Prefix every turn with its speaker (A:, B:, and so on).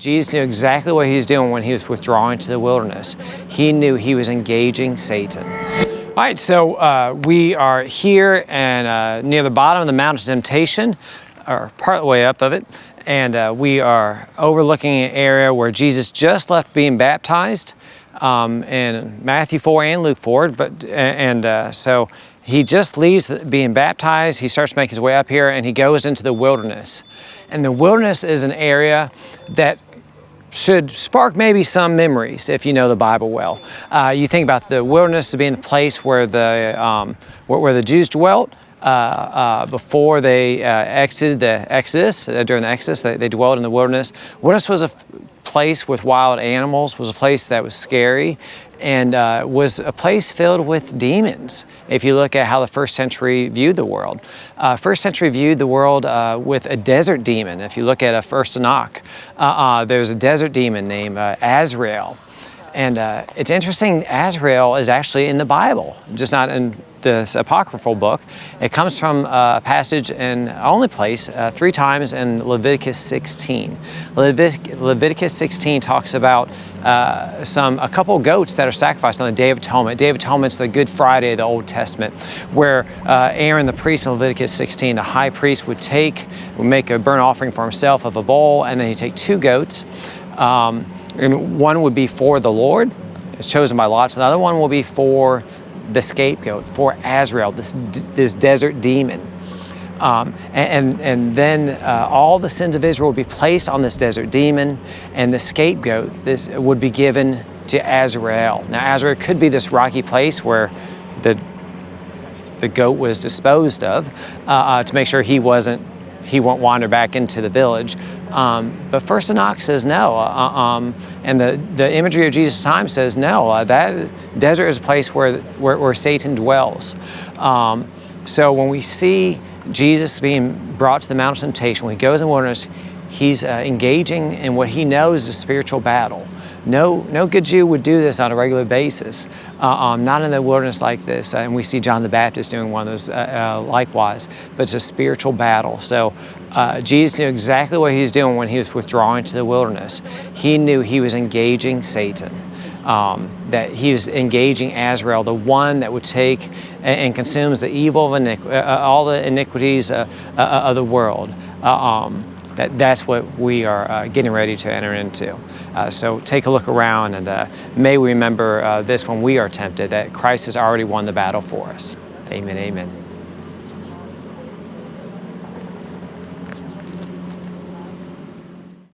A: Jesus knew exactly what he was doing when he was withdrawing to the wilderness. He knew he was engaging Satan. All right, so we are here and near the bottom of the Mount of Temptation, or part of the way up of it, and we are overlooking an area where Jesus just left being baptized in Matthew 4 and Luke 4, so he just leaves being baptized, he starts making his way up here, and he goes into the wilderness. And the wilderness is an area that should spark maybe some memories if you know the Bible well. You think about the wilderness as being the place where the Jews dwelt before they exited the Exodus. During the Exodus, they dwelled in the wilderness. Wilderness was a place with wild animals, was a place that was scary, and was a place filled with demons. If you look at how the first century viewed the world. First century viewed the world with a desert demon. If you look at a First Enoch, there's a desert demon named Azrael. And it's interesting, Azrael is actually in the Bible, just not in this apocryphal book. It comes from a passage in only place 3 times in Leviticus 16. Leviticus 16 talks about a couple of goats that are sacrificed on the Day of Atonement. Day of Atonement is the Good Friday of the Old Testament, where Aaron, the priest in Leviticus 16, the high priest would make a burnt offering for himself of a bull, and then he'd take 2 goats. And one would be for the Lord, it's chosen by lots. Another one will be for the scapegoat, for Azrael, this desert demon. And then all the sins of Israel would be placed on this desert demon, and the scapegoat would be given to Azrael. Now, Azrael could be this rocky place where the goat was disposed of to make sure he won't wander back into the village. But First Enoch says no, and the imagery of Jesus' time says no, that desert is a place where Satan dwells. So when we see Jesus being brought to the Mount of Temptation, when he goes in the wilderness, he's engaging in what he knows is a spiritual battle. No good Jew would do this on a regular basis, not in the wilderness like this. And we see John the Baptist doing one of those likewise, but it's a spiritual battle. So Jesus knew exactly what he was doing when he was withdrawing to the wilderness. He knew he was engaging Satan, that he was engaging Azrael, the one that would take and consumes the evil of all the iniquities of the world. That's what we are getting ready to enter into. So take a look around, and may we remember this when we are tempted, that Christ has already won the battle for us. Amen, amen.